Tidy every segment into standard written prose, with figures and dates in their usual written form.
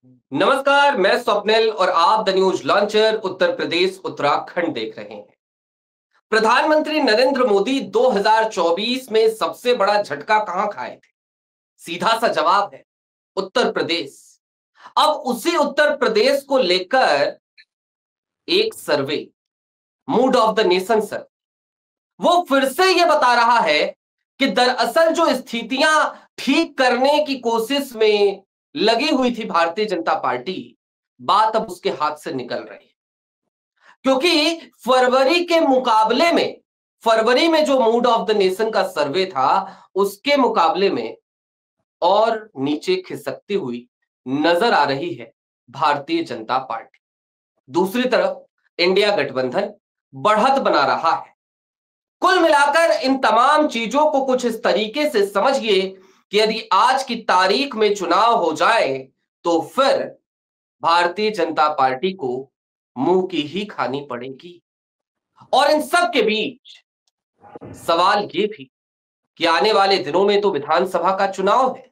नमस्कार, मैं स्वप्निल और आप the news launcher Uttar Pradesh Uttarakhand देख रहे हैं। प्रधानमंत्री नरेंद्र मोदी 2024 में सबसे बड़ा झटका कहां खाए थे? सीधा सा जवाब है उत्तर प्रदेश। अब उसी उत्तर प्रदेश को लेकर एक survey, mood of the nation sir, वो फिर से ये बता रहा है कि दरअसल जो स्थितियां ठीक करने की कोशिश में लगी हुई थी भारतीय जनता पार्टी, बात अब उसके हाथ से निकल रही है। क्योंकि फरवरी में जो मूड ऑफ द नेशन का सर्वे था, उसके मुकाबले में और नीचे खिसकती हुई नजर आ रही है भारतीय जनता पार्टी। दूसरी तरफ इंडिया गठबंधन बढ़त बना रहा है। कुल मिलाकर इन तमाम चीजों को कुछ इस तरीके से समझिए कि यदि आज की तारीख में चुनाव हो जाए तो फिर भारतीय जनता पार्टी को मुंह की ही खानी पड़ेगी। और इन सब के बीच सवाल ये भी कि आने वाले दिनों में तो विधानसभा का चुनाव है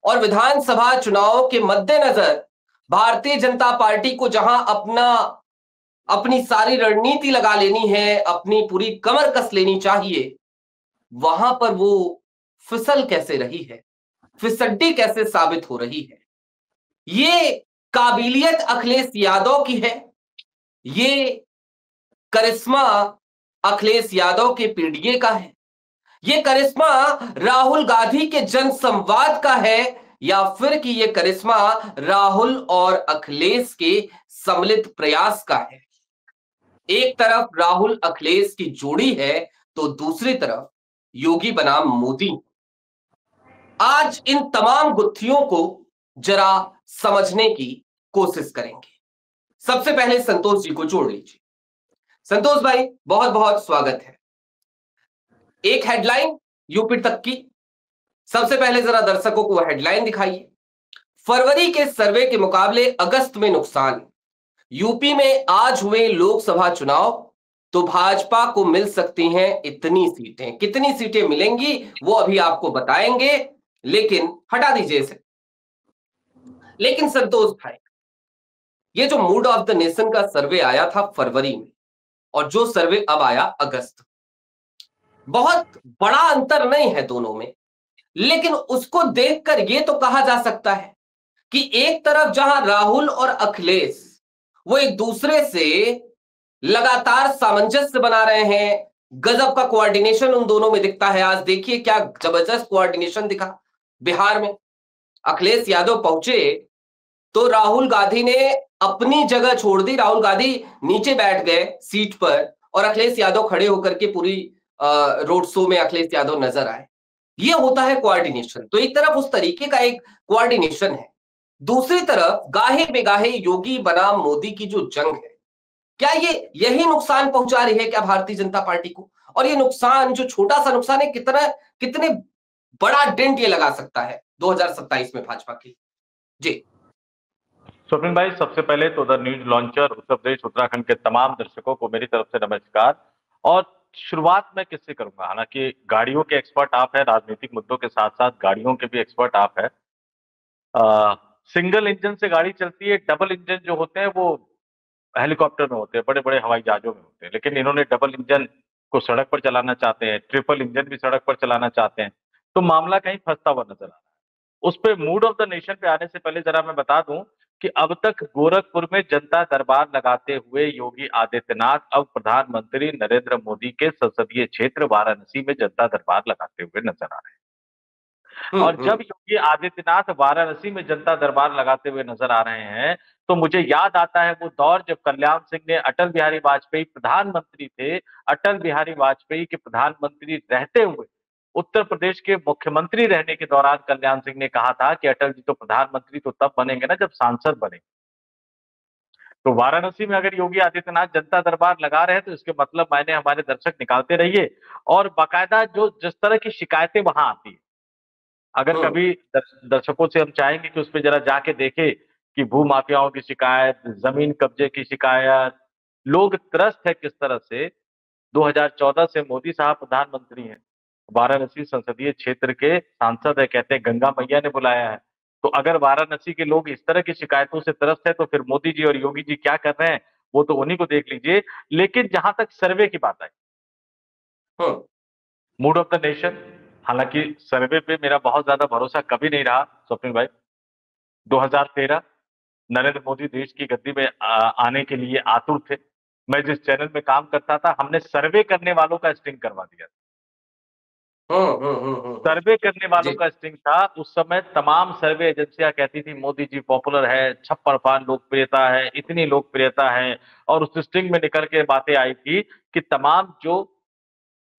और विधानसभा चुनाव के मद्देनजर भारतीय जनता पार्टी को जहां अपनी सारी रणनीति लगा लेनी है, अपनी पूरी कमर कस लेनी चाहिए, वहां पर वो फिसल कैसे रही है, फिसड्डी कैसे साबित हो रही है। ये काबिलियत अखिलेश यादव की है, ये करिश्मा अखिलेश यादव के पीडीए का है, ये करिश्मा राहुल गांधी के जनसंवाद का है, या फिर कि ये करिश्मा राहुल और अखिलेश के सम्मिलित प्रयास का है। एक तरफ राहुल अखिलेश की जोड़ी है तो दूसरी तरफ योगी बनाम मोदी। आज इन तमाम गुत्थियों को जरा समझने की कोशिश करेंगे। सबसे पहले संतोष जी को जोड़ लीजिए। संतोष भाई, बहुत बहुत स्वागत है। एक हेडलाइन यूपी तक की, सबसे पहले जरा दर्शकों को हेडलाइन दिखाइए। फरवरी के सर्वे के मुकाबले अगस्त में नुकसान। यूपी में आज हुए लोकसभा चुनाव तो भाजपा को मिल सकती हैं इतनी सीटें। कितनी सीटें मिलेंगी वो अभी आपको बताएंगे, लेकिन हटा दीजिए इसे। लेकिन संतोष भाई, ये जो मूड ऑफ द नेशन का सर्वे आया था फरवरी में और जो सर्वे अब आया अगस्त, बहुत बड़ा अंतर नहीं है दोनों में, लेकिन उसको देखकर यह तो कहा जा सकता है कि एक तरफ जहां राहुल और अखिलेश वो एक दूसरे से लगातार सामंजस्य बना रहे हैं, गजब का कोऑर्डिनेशन उन दोनों में दिखता है। आज देखिए क्या जबरदस्त कोऑर्डिनेशन दिखा बिहार में। अखिलेश यादव पहुंचे तो राहुल गांधी ने अपनी जगह छोड़ दी, राहुल गांधी नीचे बैठ गए सीट पर और अखिलेश यादव खड़े होकर के पूरी रोड शो में अखिलेश यादव नजर आए। ये होता है कोऑर्डिनेशन। तो एक तरफ उस तरीके का एक कोऑर्डिनेशन है, दूसरी तरफ गाहे बेगाहे योगी बनाम मोदी की जो जंग है, क्या ये यही नुकसान पहुंचा रही है क्या भारतीय जनता पार्टी को? और ये नुकसान, जो छोटा सा नुकसान है, कितने बड़ा डेंट ये लगा सकता है 2027 में भाजपा की? जी स्वप्निल भाई, सबसे पहले तो the news launcher Uttar Pradesh Uttarakhand के तमाम दर्शकों को मेरी तरफ से नमस्कार। और शुरुआत मैं किससे करूंगा? हालांकि गाड़ियों के एक्सपर्ट आप हैं, राजनीतिक मुद्दों के साथ साथ गाड़ियों के भी एक्सपर्ट आप हैं। सिंगल इंजन से गाड़ी चलती है, डबल इंजन जो होते हैं वो हेलीकॉप्टर में होते हैं, बड़े बड़े हवाई जहाजों में होते हैं, लेकिन इन्होंने डबल इंजन को सड़क पर चलाना चाहते हैं, ट्रिपल इंजन भी सड़क पर चलाना चाहते हैं। तो मामला कहीं फंसता हुआ नजर आ रहा है। उस पे मूड ऑफ द नेशन पे आने से पहले जरा मैं बता दूं कि अब तक गोरखपुर में जनता दरबार लगाते हुए योगी आदित्यनाथ अब प्रधानमंत्री नरेंद्र मोदी के संसदीय क्षेत्र वाराणसी में जनता दरबार लगाते हुए नजर आ रहे हैं। और जब योगी आदित्यनाथ वाराणसी में जनता दरबार लगाते हुए नजर आ रहे हैं तो मुझे याद आता है वो दौर जब कल्याण सिंह ने, अटल बिहारी वाजपेयी प्रधानमंत्री थे, अटल बिहारी वाजपेयी के प्रधानमंत्री रहते हुए उत्तर प्रदेश के मुख्यमंत्री रहने के दौरान कल्याण सिंह ने कहा था कि अटल जी तो प्रधानमंत्री तो तब बनेंगे ना जब सांसद बनेंगे। तो वाराणसी में अगर योगी आदित्यनाथ जनता दरबार लगा रहे हैं तो इसके मतलब मायने हमारे दर्शक निकालते रहिए। और बाकायदा जो जिस तरह की शिकायतें वहां आती है, अगर कभी दर्शकों से हम चाहेंगे कि उस पर जरा जाके देखे कि भू माफियाओं की शिकायत, जमीन कब्जे की शिकायत, लोग त्रस्त है किस तरह से। 2014 से मोदी साहब प्रधानमंत्री हैं, वाराणसी संसदीय क्षेत्र के सांसद है, कहते हैं गंगा मैया ने बुलाया है। तो अगर वाराणसी के लोग इस तरह की शिकायतों से त्रस्त है तो फिर मोदी जी और योगी जी क्या कर रहे हैं वो तो उन्हीं को देख लीजिए। लेकिन जहां तक सर्वे की बात आई, हम्म। मूड ऑफ द नेशन, हालांकि सर्वे पे मेरा बहुत ज्यादा भरोसा कभी नहीं रहा स्वप्निल भाई। 2013 नरेंद्र मोदी देश की गद्दी में आने के लिए आतुर थे। मैं जिस चैनल में काम करता था हमने सर्वे करने वालों का स्टिंग करवा दिया। सर्वे करने वालों जी। का स्टिंग था। उस समय तमाम सर्वे एजेंसियां कहती थी मोदी जी पॉपुलर है, छप्पर फाड़ लोकप्रियता है, इतनी लोकप्रियता है। और उस स्टिंग में निकल के बातें आई थी कि तमाम जो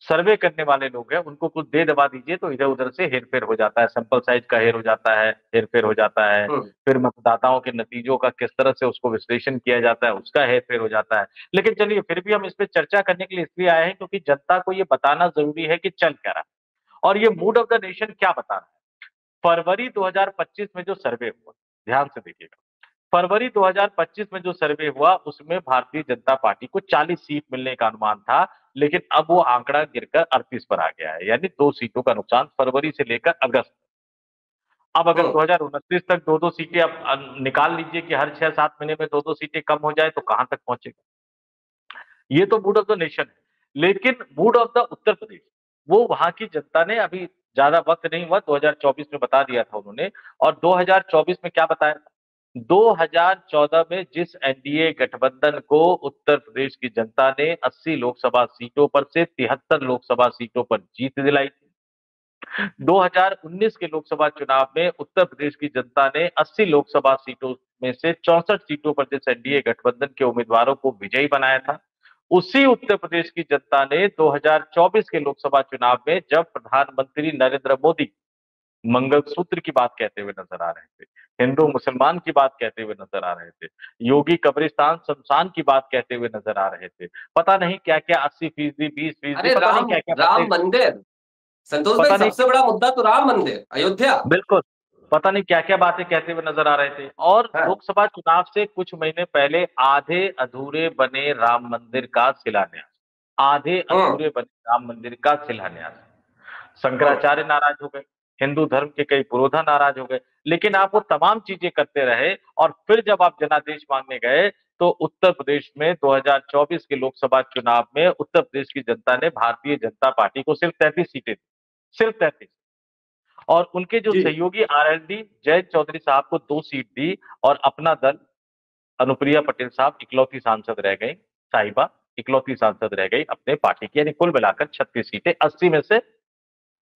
सर्वे करने वाले लोग हैं उनको कुछ दे दबा दीजिए तो इधर उधर से हेरफेर हो जाता है, सैंपल साइज का हेर हो जाता है, हेरफेर हो जाता है। हम्म। फिर मतदाताओं के नतीजों का किस तरह से उसको विश्लेषण किया जाता है, उसका हेरफेर हो जाता है। लेकिन चलिए फिर भी हम इस पे चर्चा करने के लिए इसलिए आए हैं क्योंकि जनता को ये बताना जरूरी है कि चल क्या रहा है और ये मूड ऑफ द नेशन क्या बता रहा है। फरवरी 2025 में जो सर्वे हुआ, ध्यान से देखिएगा, फरवरी 2025 में जो सर्वे हुआ उसमें भारतीय जनता पार्टी को 40 सीट मिलने का अनुमान था। लेकिन अब वो आंकड़ा गिरकर 38 पर आ गया है, यानी 2 सीटों का नुकसान फरवरी से लेकर अगस्त। अब अगर हम्म। 2029 तक 2-2 सीटें अब निकाल लीजिए कि हर 6-7 महीने में 2-2 सीटें कम हो जाए तो कहां तक पहुंचेगा। ये तो मूड ऑफ द नेशन है। लेकिन mood of the Uttar Pradesh, वो वहां की जनता ने अभी ज्यादा वक्त नहीं हुआ, 2024 में बता दिया था उन्होंने। और 2024 में क्या बताया था? 2014 में जिस एनडीए गठबंधन को उत्तर प्रदेश की जनता ने 80 लोकसभा सीटों पर से 73 लोकसभा सीटों पर जीत दिलाई थी, 2019 के लोकसभा चुनाव में उत्तर प्रदेश की जनता ने 80 लोकसभा सीटों में से 64 सीटों पर जिस एनडीए गठबंधन के उम्मीदवारों को विजयी बनाया था, उसी उत्तर प्रदेश की जनता ने 2024 के लोकसभा चुनाव में जब प्रधानमंत्री नरेंद्र मोदी मंगलसूत्र की बात कहते हुए नजर आ रहे थे, हिंदू मुसलमान की बात कहते हुए नजर आ रहे थे, योगी कब्रिस्तान शमशान की बात कहते हुए नजर आ रहे थे, पता नहीं क्या क्या 80%, 20%, अरे पता नहीं राम क्या क्या राम बातें, मंदिर, संतोष भाई पता नहीं, सबसे बड़ा मुद्दा तो राम मंदिर अयोध्या। बिल्कुल, पता नहीं क्या क्या बातें कहते हुए नजर आ रहे थे। और हाँ। लोकसभा चुनाव से कुछ महीने पहले आधे अधूरे बने राम मंदिर का शिलान्यास, आधे हम्म। अधूरे बने राम मंदिर का शिलान्यास, हम्म। शंकराचार्य नाराज हो गए, हिंदू धर्म के कई पुरोधा नाराज हो गए। लेकिन आप वो तमाम चीजें करते रहे और फिर जब आप जनादेश मांगने गए तो उत्तर प्रदेश में 2024 के लोकसभा चुनाव में उत्तर प्रदेश की जनता ने भारतीय जनता पार्टी को सिर्फ 33 सीटें दी, सिर्फ 33। और उनके जो जी। सहयोगी आरएलडी जयंत चौधरी साहब को 2 सीट दी और अपना दल अनुप्रिया पटेल साहब इकलौती सांसद रह गई, साहिबा इकलौती सांसद रह गई अपने पार्टी की, यानी कुल मिलाकर 36 सीटें, 80 में से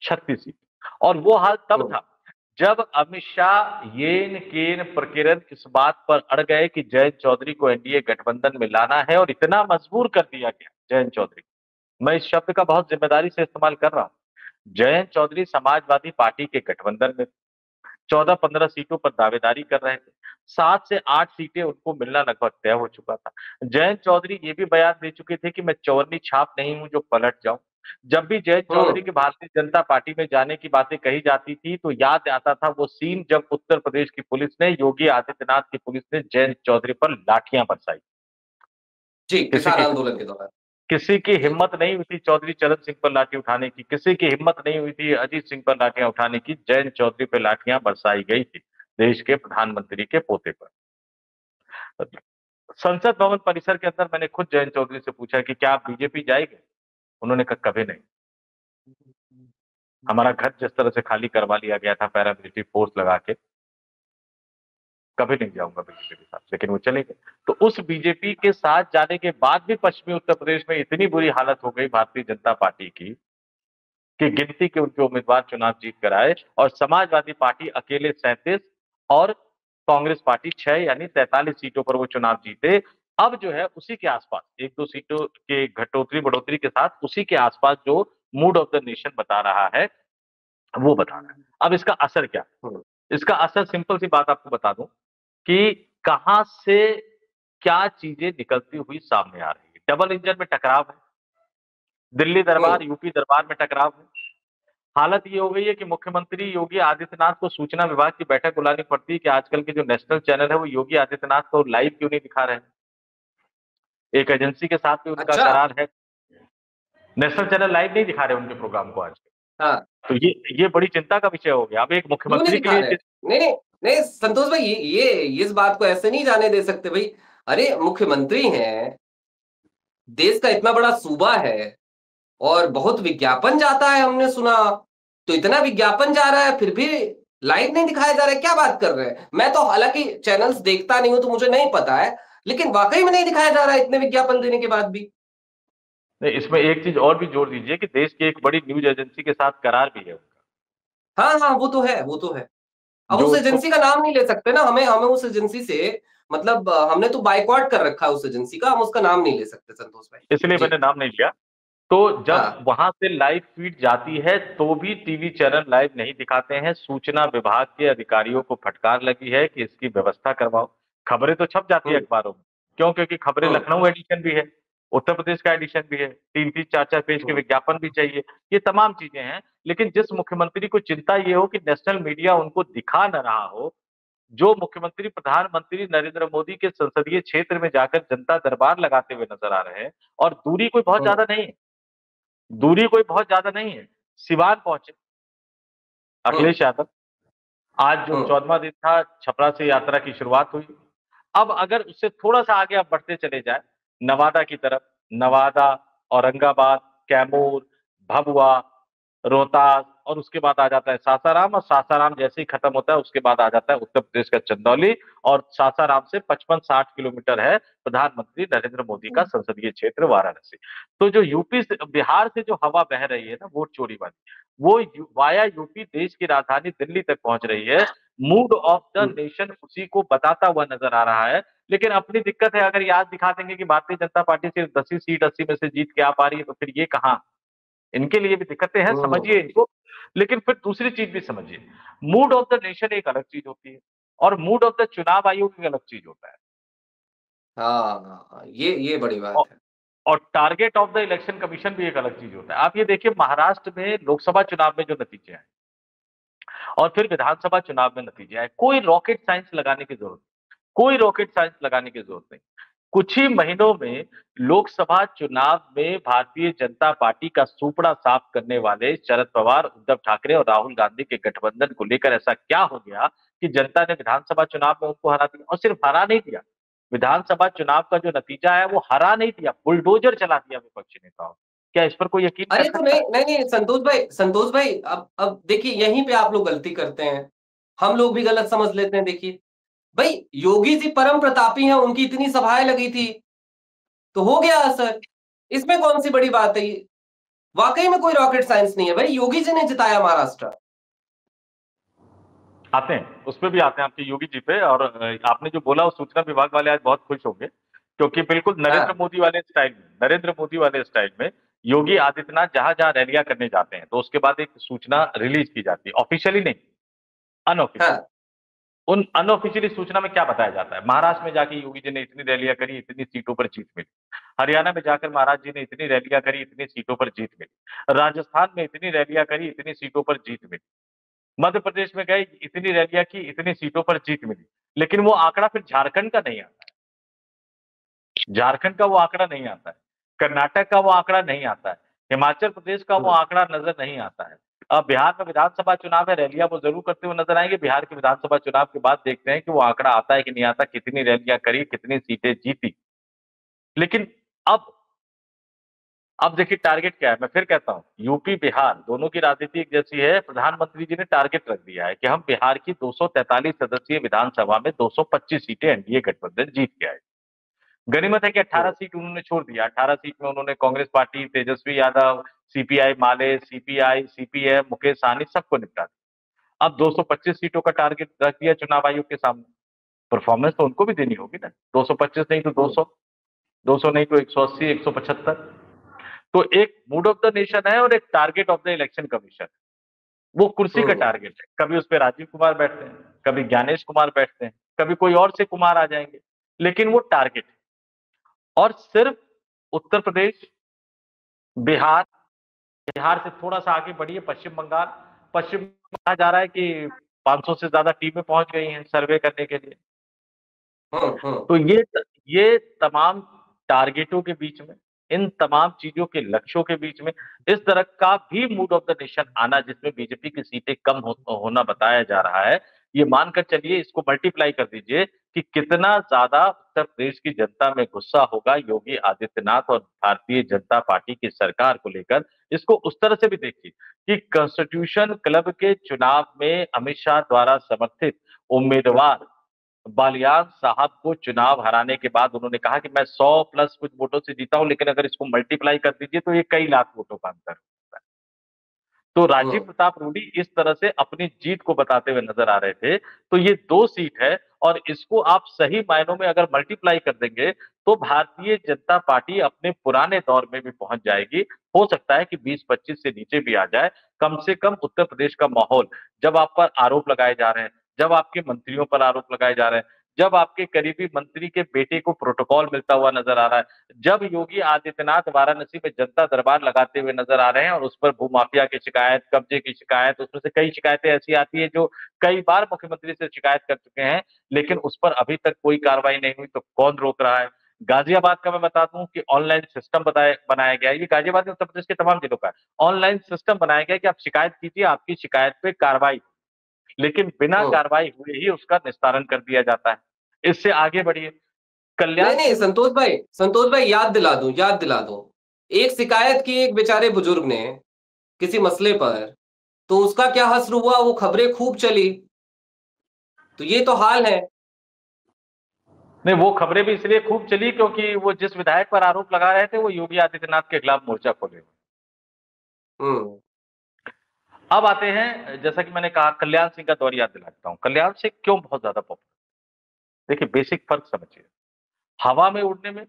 36 सीट। और वो हाल तब हम्म। था जब अमित शाह येन केन प्रकिरण इस बात पर अड़ गए कि जयंत चौधरी को एनडीए गठबंधन में लाना है और इतना मजबूर कर दिया गया जयंत चौधरी, मैं इस शब्द का बहुत जिम्मेदारी से इस्तेमाल कर रहा हूं, जयंत चौधरी समाजवादी पार्टी के गठबंधन में 14-15 सीटों पर दावेदारी कर रहे थे, 7 से 8 सीटें उनको मिलना लगभग तय हो चुका था। जयंत चौधरी ये भी बयान दे चुके थे कि मैं चौवन्नी छाप नहीं हूं जो पलट जाऊं। जब भी जयंत चौधरी हम्म। के भारतीय जनता पार्टी में जाने की बातें कही जाती थी तो याद आता था वो सीन जब उत्तर प्रदेश की पुलिस ने, योगी आदित्यनाथ की पुलिस ने जयंत चौधरी पर लाठियां बरसाई। जी, किसी किसान की आंदोलन के दौरान। किसी की जी। हिम्मत नहीं हुई थी चौधरी चरण सिंह पर लाठी उठाने की, किसी की हिम्मत नहीं हुई थी अजीत सिंह पर लाठियां उठाने की, जयंत चौधरी पर लाठियां बरसाई गई थी देश के प्रधानमंत्री के पोते पर। संसद भवन परिसर के अंदर मैंने खुद जयंत चौधरी से पूछा कि क्या आप बीजेपी जाएंगे? उन्होंने कहा कभी नहीं, हमारा घर जिस तरह से खाली करवा लिया गया था पैरामिलिट्री फोर्स लगा के, कभी नहीं जाऊंगा बीजेपी के साथ। लेकिन वो चले गए। तो उस बीजेपी के साथ जाने के बाद भी पश्चिमी उत्तर प्रदेश में इतनी बुरी हालत हो गई भारतीय जनता पार्टी की कि गिनती के उनके उम्मीदवार चुनाव जीत कर आए और समाजवादी पार्टी अकेले 37 और कांग्रेस पार्टी 6 यानी 43 सीटों पर वो चुनाव जीते। अब जो है उसी के आसपास 1-2 सीटों के घटोतरी बढ़ोतरी के साथ उसी के आसपास जो मूड ऑफ द नेशन बता रहा है वो बता रहा है। अब इसका असर क्या? हम्म। इसका असर सिंपल सी बात आपको बता दूं कि कहां से क्या चीजें निकलती हुई सामने आ रही है। डबल इंजन में टकराव है, दिल्ली हम्म। दरबार यूपी दरबार में टकराव है। हालत ये हो गई है कि मुख्यमंत्री योगी आदित्यनाथ को सूचना विभाग की बैठक बुलानी पड़ती है कि आजकल के जो नेशनल चैनल है वो योगी आदित्यनाथ को लाइव क्यों नहीं दिखा रहे हैं। एक एजेंसी के साथ भी उनका अच्छा। करार है, नेशनल चैनल लाइव नहीं दिखा रहे उनके प्रोग्राम को आज। हाँ। तो ये बड़ी चिंता का विषय हो गया। अब एक क्यों नहीं मुख्यमंत्री के दिखा लिए रहे? नहीं नहीं नहीं संतोष भाई, ये इस बात को ऐसे नहीं जाने दे सकते भाई। अरे मुख्यमंत्री हैं, देश का इतना बड़ा सूबा है, और बहुत विज्ञापन जाता है हमने सुना। तो इतना विज्ञापन जा रहा है फिर भी लाइव नहीं दिखाया जा रहा है, क्या बात कर रहे हैं? मैं तो हालांकि चैनल्स देखता नहीं हूं तो मुझे नहीं पता है, लेकिन वाकई में नहीं दिखाया जा रहा है इतने विज्ञापन देने के बाद भी। नहीं, इसमें एक चीज और भी जोड़ दीजिए कि देश की एक बड़ी न्यूज एजेंसी के साथ करार भी है उनका, हाँ हाँ, वो तो है, वो तो है। अब जो उस उसको, एजेंसी का नाम नहीं ले सकते ना, हमें हमें उस एजेंसी से मतलब हमने तो बाइकआउट कर रखा है उस एजेंसी का, हम उसका नाम नहीं ले सकते संतोष भाई। इसलिए जी। मैंने नाम नहीं लिया। तो जब हाँ। वहां से लाइव फीड जाती है तो भी टीवी चैनल लाइव नहीं दिखाते हैं। सूचना विभाग के अधिकारियों को फटकार लगी है कि इसकी व्यवस्था करवाओ। खबरें तो छप जाती है हम्म। अखबारों में, क्यों? क्योंकि खबरें हम्म। लखनऊ एडिशन भी है, उत्तर प्रदेश का एडिशन भी है, 3-3 4-4 पेज के हम्म। विज्ञापन भी चाहिए, ये तमाम चीजें हैं। लेकिन जिस मुख्यमंत्री को चिंता ये हो कि नेशनल मीडिया उनको दिखा न रहा हो, जो मुख्यमंत्री प्रधानमंत्री नरेंद्र मोदी के संसदीय क्षेत्र में जाकर जनता दरबार लगाते हुए नजर आ रहे हैं, और दूरी कोई बहुत हम्म। ज्यादा नहीं है, दूरी कोई बहुत ज्यादा नहीं है, सिवान पहुंचे हम्म। अखिलेश यादव। आज जो हम्म। 14वां दिन था, छपरा से यात्रा की शुरुआत हुई। अब अगर उससे थोड़ा सा आगे आप बढ़ते चले जाए नवादा की तरफ, नवादा, औरंगाबाद, कैमूर, भभुआ, रोहतास, और उसके बाद आ जाता है सासाराम, और सासाराम जैसे ही खत्म होता है उसके बाद आ जाता है उत्तर प्रदेश का चंदौली, और सासाराम से 55-60 किलोमीटर है प्रधानमंत्री नरेंद्र मोदी का संसदीय क्षेत्र वाराणसी। तो जो यूपी से, बिहार से जो हवा बह रही है ना वोट चोरी वाली, वो वाया यूपी देश की राजधानी दिल्ली तक पहुंच रही है। Mood of the hmm. Nation उसी को बताता हुआ नजर आ रहा है। लेकिन अपनी दिक्कत है, अगर ये आज दिखा देंगे कि भारतीय जनता पार्टी सिर्फ 10 ही सीट 80 में से जीत के आ पा रही है, तो फिर ये कहाँ, इनके लिए भी दिक्कतें हैं, हम्म। समझिए इनको। लेकिन फिर दूसरी चीज भी समझिए, मूड ऑफ द नेशन एक अलग चीज होती है, और मूड ऑफ द चुनाव आयोग एक अलग चीज होता है। हाँ हाँ हाँ, ये बड़ी और, बात है। और target of the election commission भी एक अलग चीज होता है। आप ये देखिए, महाराष्ट्र में लोकसभा चुनाव में जो नतीजे हैं, और फिर विधानसभा चुनाव में नतीजे आए, कोई रॉकेट साइंस लगाने की जरूरत नहीं, कोई रॉकेट साइंस लगाने की जरूरत नहीं। कुछ ही महीनों में लोकसभा चुनाव में भारतीय जनता पार्टी का सुपड़ा साफ करने वाले शरद पवार, उद्धव ठाकरे और राहुल गांधी के गठबंधन को लेकर ऐसा क्या हो गया कि जनता ने विधानसभा चुनाव में उनको हरा दिया। और सिर्फ हरा नहीं दिया, विधानसभा चुनाव का जो नतीजा है वो हरा नहीं दिया, बुलडोजर चला दिया विपक्षी नेताओं। क्या इस पर कोई यकीन कर अरे तो सकता नहीं है? नहीं नहीं संतोष भाई, संतोष भाई, अब देखिए यहीं पे आप लोग गलती करते हैं, हम लोग भी गलत समझ लेते हैं। देखिए भाई, योगी जी परम प्रतापी हैं, उनकी इतनी सभाएं लगी थी तो हो गया असर, इसमें कौन सी बड़ी बात है ये? वाकई में कोई रॉकेट साइंस नहीं है भाई, योगी जी ने जिताया महाराष्ट्र। आते हैं, उस पे भी आते हैं आपके योगी जी पे। और आपने जो बोला वो सूचना विभाग वाले आज बहुत खुश होंगे, क्योंकि बिल्कुल नरेंद्र हाँ। मोदी वाले स्टाइल में, नरेंद्र मोदी वाले स्टाइल में योगी आदित्यनाथ जहां जहां रैलियां करने जाते हैं तो उसके बाद एक सूचना रिलीज की जाती है, ऑफिशियली नहीं, अनऑफिशियली। हाँ। उन अनऑफिशियली सूचना में क्या बताया जाता है? महाराष्ट्र में जाके योगी जी ने इतनी रैलियां करी, इतनी सीटों पर जीत मिली। हरियाणा में जाकर महाराज जी ने इतनी रैलियां करी, इतनी सीटों पर जीत मिली। राजस्थान में इतनी रैलियां करी, इतनी सीटों पर जीत मिली। मध्य प्रदेश में गए, इतनी रैलियां की, इतनी सीटों पर जीत मिली। लेकिन वो आंकड़ा फिर झारखंड का नहीं आता है, झारखंड का वो आंकड़ा नहीं आता है, कर्नाटक का वो आंकड़ा नहीं आता है, हिमाचल प्रदेश का वो हम्म। आंकड़ा नजर नहीं आता है। अब बिहार में विधानसभा चुनाव है, रैलियां वो जरूर करते हुए नजर आएंगे। बिहार के विधानसभा चुनाव के बाद देखते हैं कि वो आंकड़ा आता है कि नहीं आता, कितनी रैलियां करी, कितनी सीटें जीती। लेकिन अब अब देखिए टारगेट क्या है। मैं फिर कहता हूं, यूपी बिहार दोनों की राजनीति एक जैसी है। प्रधानमंत्री जी ने टारगेट रख दिया है कि हम बिहार की 243 सदस्यीय विधानसभा में 225 सीटें एनडीए गठबंधन जीत के आए। गनीमत है कि 18 हम्म। सीट उन्होंने छोड़ दिया। 18 सीट में उन्होंने कांग्रेस पार्टी, तेजस्वी यादव, सीपीआई माले, सीपीआई, सीपीएम, मुकेश सहनी सबको निपटा दिया। अब 225 सीटों का टारगेट रख दिया चुनाव आयोग के सामने। परफॉर्मेंस तो उनको भी देनी होगी ना, 225 नहीं तो हम्म। 200, 200 नहीं तो 180, 175। तो एक मूड ऑफ द नेशन है और एक target of the election commission. वो कुर्सी का हम्म। टारगेट है, कभी उस पर राजीव कुमार बैठते हैं, कभी ज्ञानेश कुमार बैठते हैं, कभी कोई और से कुमार आ जाएंगे, लेकिन वो टारगेट है। और सिर्फ उत्तर प्रदेश, बिहार, बिहार से थोड़ा सा आगे बढ़िए पश्चिम बंगाल। पश्चिम बंगाल कहा जा रहा है कि 500 से ज्यादा टीमें पहुंच गई हैं सर्वे करने के लिए। हम्म। तो ये तमाम टारगेटों के बीच में, इन तमाम चीजों के लक्ष्यों के बीच में इस तरह का भी मूड ऑफ द नेशन आना, जिसमें बीजेपी की सीटें कम होना बताया जा रहा है, ये मानकर चलिए, इसको मल्टीप्लाई कर दीजिए कि कितना ज्यादा उत्तर प्रदेश की जनता में गुस्सा होगा योगी आदित्यनाथ और भारतीय जनता पार्टी की सरकार को लेकर। इसको उस तरह से भी देखिए कि कॉन्स्टिट्यूशन क्लब के चुनाव में अमित शाह द्वारा समर्थित उम्मीदवार बालियान साहब को चुनाव हराने के बाद उन्होंने कहा कि मैं 100 प्लस कुछ वोटों से जीता हूं, लेकिन अगर इसको मल्टीप्लाई कर दीजिए तो ये कई लाख वोटों का अंतर होता है। तो राजीव हम्म। प्रताप रूडी इस तरह से अपनी जीत को बताते हुए नजर आ रहे थे। तो ये 2 सीट है, और इसको आप सही मायनों में अगर मल्टीप्लाई कर देंगे तो भारतीय जनता पार्टी अपने पुराने दौर में भी पहुंच जाएगी। हो सकता है कि 20-25 से नीचे भी आ जाए। कम से कम उत्तर प्रदेश का माहौल, जब आप पर आरोप लगाए जा रहे हैं, जब आपके मंत्रियों पर आरोप लगाए जा रहे हैं, जब आपके करीबी मंत्री के बेटे को प्रोटोकॉल मिलता हुआ नजर आ रहा है, जब योगी आदित्यनाथ वाराणसी में जनता दरबार लगाते हुए नजर आ रहे हैं और उस पर भूमाफिया की शिकायत, कब्जे की शिकायत, उसमें से कई शिकायतें ऐसी आती है जो कई बार मुख्यमंत्री से शिकायत कर चुके हैं, लेकिन उस पर अभी तक कोई कार्रवाई नहीं हुई, तो कौन रोक रहा है? गाजियाबाद का मैं बता दूं कि ऑनलाइन सिस्टम बनाया गया है। ये गाजियाबाद में उत्तर प्रदेश के तमाम जिलों का ऑनलाइन सिस्टम बनाया गया है कि आप शिकायत कीजिए, आपकी शिकायत पे कार्रवाई, लेकिन बिना हम्म। कार्रवाई हुए ही उसका निस्तारण कर दिया जाता है। इससे आगे बढ़िए, नहीं कल्याण नहीं, सिंह। संतोष भाई, याद दिला दूं। एक शिकायत की एक बेचारे बुजुर्ग ने किसी मसले पर, तो उसका क्या हश्र हुआ, वो खबरें खूब चली। तो ये तो हाल है। नहीं, वो खबरें भी इसलिए खूब चली क्योंकि वो जिस विधायक पर आरोप लगा रहे थे वो योगी आदित्यनाथ के खिलाफ मोर्चा खोले। हम्म। अब आते हैं, जैसा कि मैंने कहा, कल्याण सिंह का दौर याद दिलाता हूं। कल्याण सिंह क्यों बहुत ज्यादा पॉपुलर? देखिए, बेसिक फर्क समझिए। हवा में उड़ने में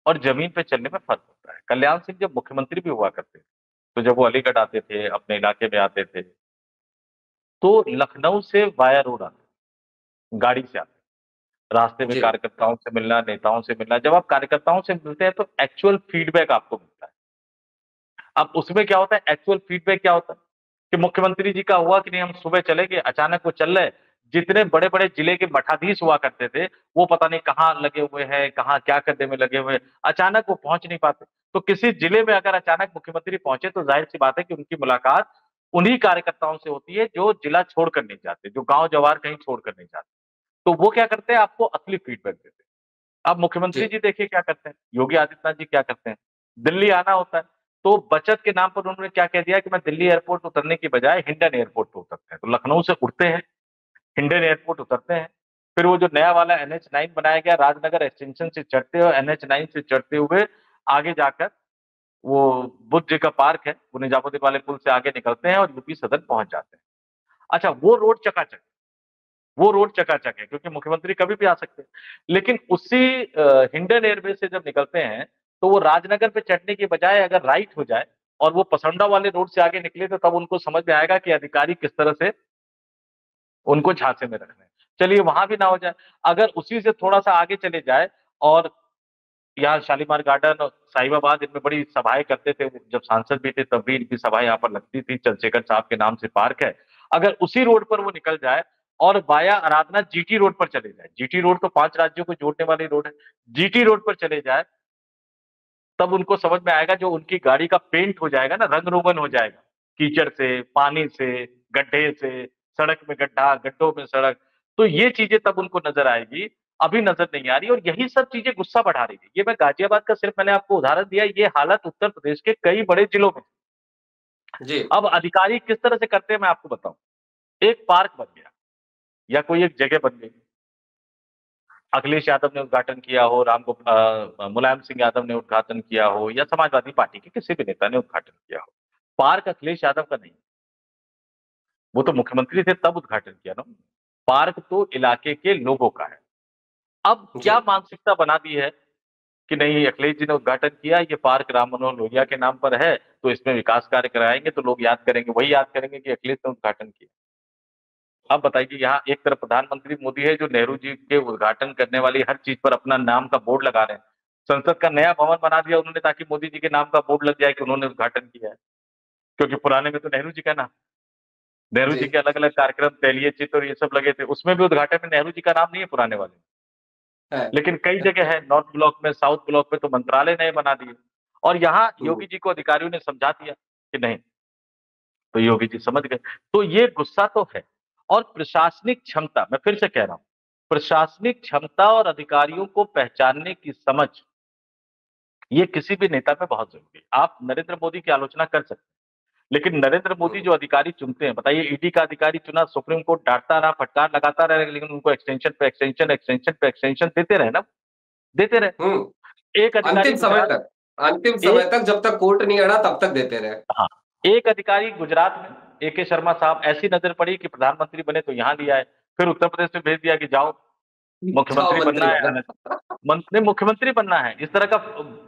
और जमीन पे चलने में फर्क होता है। कल्याण सिंह जब मुख्यमंत्री भी हुआ करते थे, तो जब वो अलीगढ़ आते थे, अपने इलाके में आते थे, तो लखनऊ से वाया रोड आते, गाड़ी से आते, रास्ते में जी। कार्यकर्ताओं से मिलना, नेताओं से मिलना। जब आप कार्यकर्ताओं से मिलते हैं तो एक्चुअल फीडबैक आपको मिलता है। अब उसमें क्या होता है, एक्चुअल फीडबैक क्या होता है कि मुख्यमंत्री जी का हुआ कि नहीं, हम सुबह चले गए, अचानक वो चल रहे, जितने बड़े बड़े जिले के मठाधीश हुआ करते थे वो पता नहीं कहाँ लगे हुए हैं, कहाँ क्या करने में लगे हुए हैं, अचानक वो पहुंच नहीं पाते। तो किसी जिले में अगर अचानक मुख्यमंत्री पहुंचे तो जाहिर सी बात है कि उनकी मुलाकात उन्हीं कार्यकर्ताओं से होती है जो जिला छोड़कर नहीं जाते, जो गांव जवार कहीं छोड़कर नहीं जाते। तो वो क्या करते हैं, आपको असली फीडबैक देते हैं। अब मुख्यमंत्री जी। जी देखिए क्या करते हैं, योगी आदित्यनाथ जी क्या करते हैं, दिल्ली आना होता है तो बचत के नाम पर उन्होंने क्या कह दिया कि मैं दिल्ली एयरपोर्ट उतरने की बजाय हिंडन एयरपोर्ट पर उतरते हैं। तो लखनऊ से उड़ते हैं, हिंडन एयरपोर्ट उतरते हैं, फिर वो जो नया वाला NH9 बनाया गया, राजनगर एक्सटेंशन से चढ़ते हुए NH9 से चढ़ते हुए आगे जाकर वो बुद्ध जी का पार्क है, वो निजामुद्दीन वाले पुल से आगे निकलते हैं और यूपी सदन पहुंच जाते हैं। अच्छा, वो रोड चकाचक है क्योंकि मुख्यमंत्री कभी भी आ सकते हैं। लेकिन उसी हिंडन एयरबेस से जब निकलते हैं तो वो राजनगर पे चढ़ने की बजाय अगर राइट हो जाए और वो पसंडा वाले रोड से आगे निकले तो तब उनको समझ में आएगा कि अधिकारी किस तरह से उनको झांसे में रख रहे हैं। चलिए वहां भी ना हो जाए, अगर उसी से थोड़ा सा आगे चले जाए और यहाँ शालीमार गार्डन और साहिबाबाद, इनमें बड़ी सभाएं करते थे, जब सांसद भी थे तब भी इनकी सभाएं यहाँ पर लगती थी, चंद्रशेखर साहब के नाम से पार्क है। अगर उसी रोड पर वो निकल जाए और वाया आराधना GT रोड पर चले जाए, GT रोड तो 5 राज्यों को जोड़ने वाली रोड है, GT रोड पर चले जाए, तब उनको समझ में आएगा, जो उनकी गाड़ी का पेंट हो जाएगा ना, रंग रोगन हो जाएगा, कीचड़ से, पानी से, गड्ढे से, सड़क में गड्ढा, गड्ढों में सड़क, तो ये चीजें तब उनको नजर आएगी। अभी नजर नहीं आ रही, और यही सब चीजें गुस्सा बढ़ा रही है। ये मैं गाजियाबाद का सिर्फ मैंने आपको उदाहरण दिया, ये हालत उत्तर प्रदेश के कई बड़े जिलों में। जी। अब अधिकारी किस तरह से करते हैं मैं आपको बताऊं। एक पार्क बन गया या कोई एक जगह बन गई, अखिलेश यादव ने उद्घाटन किया हो, मुलायम सिंह यादव ने उद्घाटन किया हो, या समाजवादी पार्टी के किसी भी नेता ने उद्घाटन किया हो, पार्क अखिलेश यादव का नहीं, वो तो मुख्यमंत्री थे तब उद्घाटन किया ना। पार्क तो इलाके के लोगों का है। अब जी। क्या मानसिकता बना दी है कि नहीं, अखिलेश जी ने उद्घाटन किया, ये पार्क राम मनोहर लोहिया के नाम पर है, तो इसमें विकास कार्य कराएंगे तो लोग याद करेंगे, वही याद करेंगे कि अखिलेश ने उद्घाटन किया। अब बताइए, यहाँ एक तरफ प्रधानमंत्री मोदी है जो नेहरू जी के उद्घाटन करने वाली हर चीज पर अपना नाम का बोर्ड लगा रहे हैं। संसद का नया भवन बना दिया उन्होंने ताकि मोदी जी के नाम का बोर्ड लग जाए कि उन्होंने उद्घाटन किया है, क्योंकि पुराने में तो नेहरू जी का नाम, नेहरू जी। जी के अलग अलग कार्यक्रम, तैलीय चित्र और ये सब लगे थे, उसमें भी उद्घाटन में नेहरू जी का नाम नहीं है पुराने वाले। है। लेकिन कई जगह है, नॉर्थ ब्लॉक में, साउथ ब्लॉक में तो मंत्रालय नए बना दिए, और यहाँ हम्म। योगी जी को अधिकारियों ने समझा दिया कि नहीं, तो योगी जी समझ गए। तो ये गुस्सा तो है। और प्रशासनिक क्षमता, मैं फिर से कह रहा हूं, प्रशासनिक क्षमता और अधिकारियों को पहचानने की समझ, ये किसी भी नेता में बहुत जरूरी है। आप नरेंद्र मोदी की आलोचना कर सकते हैं, लेकिन नरेंद्र मोदी जो अधिकारी चुनते हैं, बताइए, ईडी का अधिकारी चुना, सुप्रीम कोर्ट डांटता रहा, फटकार लगाता रहा, लेकिन उनको एक्सटेंशन पे एक्सटेंशन, एक्सटेंशन पे एक्सटेंशन देते रहे ना, देते रहे। एक अधिकारी अंतिम समय गुजरात, तक, अंतिम समय एक, तक, जब तक कोर्ट नहीं अड़ा तब तक देते रहे। हाँ, एक अधिकारी गुजरात में, AK शर्मा साहब, ऐसी नजर पड़ी कि प्रधानमंत्री बने तो यहां लिया है, फिर उत्तर प्रदेश में भेज दिया कि जाओ जाओ मुख्यमंत्री बनना मंत्री है, बना। मंत्री मुख्यमंत्री बनना है, इस तरह का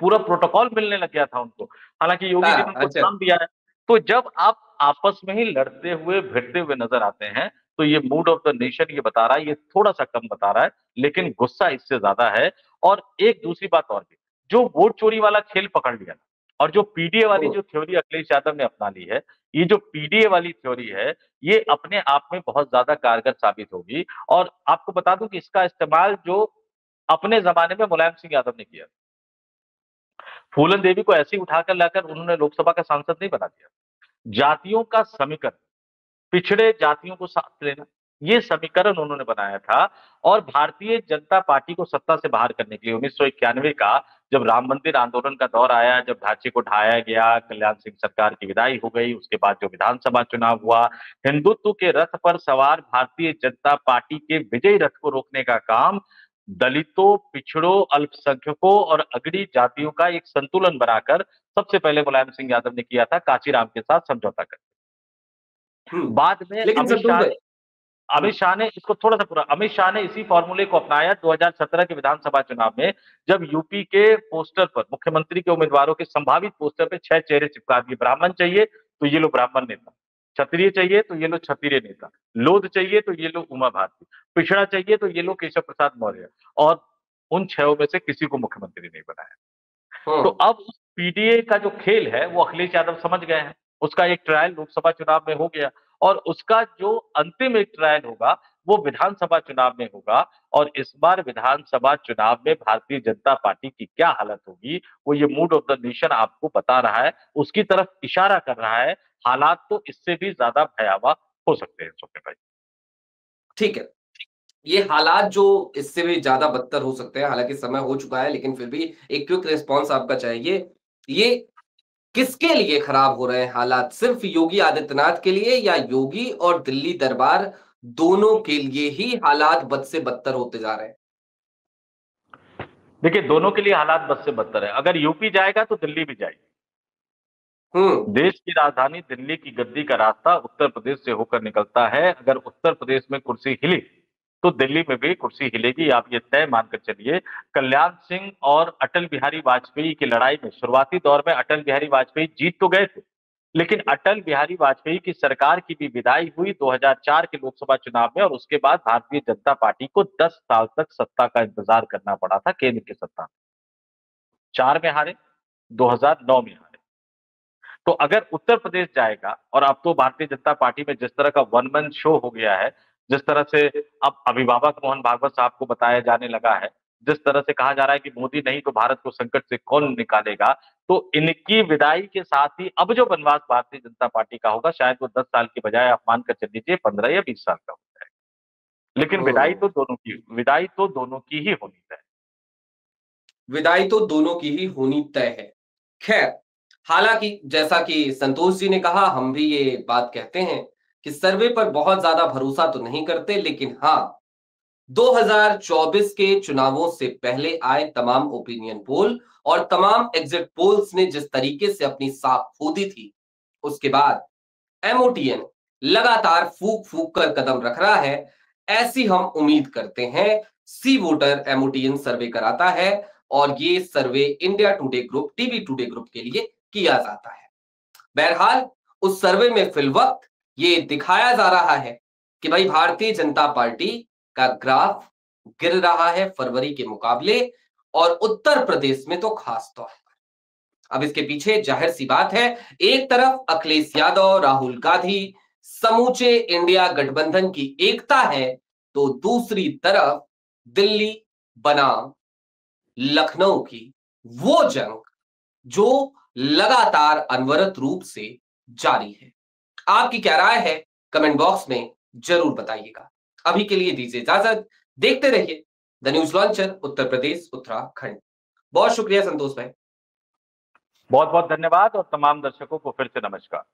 पूरा प्रोटोकॉल मिलने लग गया था उनको। हालांकि योगी जी ने उनको अच्छा। नाम दिया है। तो जब आप आपस में ही लड़ते हुए भिड़ते हुए नजर आते हैं, तो ये मूड ऑफ द नेशन ये बता रहा है, ये थोड़ा सा कम बता रहा है, लेकिन गुस्सा इससे ज्यादा है। और एक दूसरी बात और भी, जो वोट चोरी वाला खेल पकड़ लिया और जो पीडीए वाली जो थ्योरी अखिलेश यादव ने अपना ली है, ये जो पीडीए वाली थ्योरी है, ये अपने आप में बहुत ज्यादा कारगर साबित होगी। और आपको बता दूं कि इसका इस्तेमाल जो अपने जमाने में मुलायम सिंह यादव ने किया, फूलन देवी को ऐसे ही उठाकर लाकर उन्होंने लोकसभा का सांसद नहीं बना दिया। जातियों का समीकरण, पिछड़े जातियों को साथ लेना, ये समीकरण उन्होंने बनाया था। और भारतीय जनता पार्टी को सत्ता से बाहर करने के लिए 1991 का जब राम मंदिर आंदोलन का दौर आया, जब ढांचे को ढाया गया, कल्याण सिंह सरकार की विदाई हो गई, उसके बाद जो विधानसभा चुनाव हुआ, हिंदुत्व के रथ पर सवार भारतीय जनता पार्टी के विजयी रथ को रोकने का काम दलितों, पिछड़ों, अल्पसंख्यकों और अगड़ी जातियों का एक संतुलन बनाकर सबसे पहले मुलायम सिंह यादव ने किया था, कांचीराम के साथ समझौता कर। बाद में लेकिन सद्दू भाई, अमित शाह ने इसको थोड़ा सा पूरा, अमित शाह ने इसी फॉर्मूले को अपनाया 2017 के विधानसभा चुनाव में, जब यूपी के पोस्टर पर, मुख्यमंत्री के उम्मीदवारों के संभावित पोस्टर पे 6 चेहरे चिपका दिए। ब्राह्मण चाहिए तो ये लो ब्राह्मण नेता, क्षत्रिय चाहिए तो ये लो क्षत्रिय नेता, लोध चाहिए तो ये लो उमा भारती, पिछड़ा चाहिए तो ये लो केशव प्रसाद मौर्य, और उन 6 में से किसी को मुख्यमंत्री नहीं बनाया। तो अब उस पीडीए का जो खेल है वो अखिलेश यादव समझ गए हैं। उसका एक ट्रायल लोकसभा चुनाव में हो गया, और उसका जो अंतिम एक ट्रायल होगा वो विधानसभा चुनाव में होगा। और इस बार विधानसभा चुनाव में भारतीय जनता पार्टी की क्या हालत होगी, वो ये मूड ऑफ द नेशन आपको बता रहा है, उसकी तरफ इशारा कर रहा है। हालात तो इससे भी ज्यादा भयावह हो सकते हैं स्वप्न भाई। ठीक है, ये हालात जो इससे भी ज्यादा बदतर हो सकते हैं, हालांकि समय हो चुका है, लेकिन फिर भी एक क्विक रिस्पॉन्स आपका चाहिए। ये किसके लिए खराब हो रहे हैं हालात? सिर्फ योगी आदित्यनाथ के लिए, या योगी और दिल्ली दरबार दोनों के लिए ही हालात बद से बदतर होते जा रहे हैं? देखिए, दोनों के लिए हालात बद से बदतर है। अगर यूपी जाएगा तो दिल्ली भी जाएगी। हम्म। देश की राजधानी दिल्ली की गद्दी का रास्ता उत्तर प्रदेश से होकर निकलता है। अगर उत्तर प्रदेश में कुर्सी हिली तो दिल्ली में भी कुर्सी हिलेगी, आप ये तय मानकर चलिए। कल्याण सिंह और अटल बिहारी वाजपेयी की लड़ाई में शुरुआती दौर में अटल बिहारी वाजपेयी जीत तो गए थे, लेकिन अटल बिहारी वाजपेयी की सरकार की भी विदाई हुई 2004 के लोकसभा चुनाव में, और उसके बाद भारतीय जनता पार्टी को 10 साल तक सत्ता का इंतजार करना पड़ा था, केंद्र की सत्ता। 4 में हारे, 2009 में हारे। तो अगर उत्तर प्रदेश जाएगा, और अब तो भारतीय जनता पार्टी में जिस तरह का वन मैन शो हो गया है, जिस तरह से अब अभिभावक मोहन भागवत साहब को बताया जाने लगा है, जिस तरह से कहा जा रहा है कि मोदी नहीं तो भारत को संकट से कौन निकालेगा, तो इनकी विदाई के साथ ही अब जो वनवास भारतीय जनता पार्टी का होगा, शायद वो 10 साल की बजाय आप मान कर चल लीजिए 15 या 20 साल का हो जाएगा। लेकिन विदाई तो दोनों की ही होनी है। विदाई तो दोनों की ही होनी तय है। खैर, हालांकि जैसा कि संतोष जी ने कहा, हम भी ये बात कहते हैं कि सर्वे पर बहुत ज्यादा भरोसा तो नहीं करते, लेकिन हाँ, 2024 के चुनावों से पहले आए तमाम ओपिनियन पोल और तमाम एग्जिट पोल्स ने जिस तरीके से अपनी साख खोदी थी, उसके बाद एमओटीएन लगातार फूक फूक कर कदम रख रहा है, ऐसी हम उम्मीद करते हैं। सी वोटर एमओटीएन सर्वे कराता है, और ये survey India today group, TV today group के लिए किया जाता है। बहरहाल, उस सर्वे में फिलवक्त ये दिखाया जा रहा है कि भाई भारतीय जनता पार्टी का ग्राफ गिर रहा है फरवरी के मुकाबले, और उत्तर प्रदेश में तो खास तौर पर। अब इसके पीछे जाहिर सी बात है, एक तरफ अखिलेश यादव, राहुल गांधी, समूचे इंडिया गठबंधन की एकता है, तो दूसरी तरफ दिल्ली बनाम लखनऊ की वो जंग जो लगातार अनवरत रूप से जारी है। आपकी क्या राय है? कमेंट बॉक्स में जरूर बताइएगा। अभी के लिए दीजिए इजाजत, देखते रहिए the news launcher Uttar Pradesh Uttarakhand. बहुत शुक्रिया संतोष भाई। बहुत बहुत धन्यवाद और तमाम दर्शकों को फिर से नमस्कार।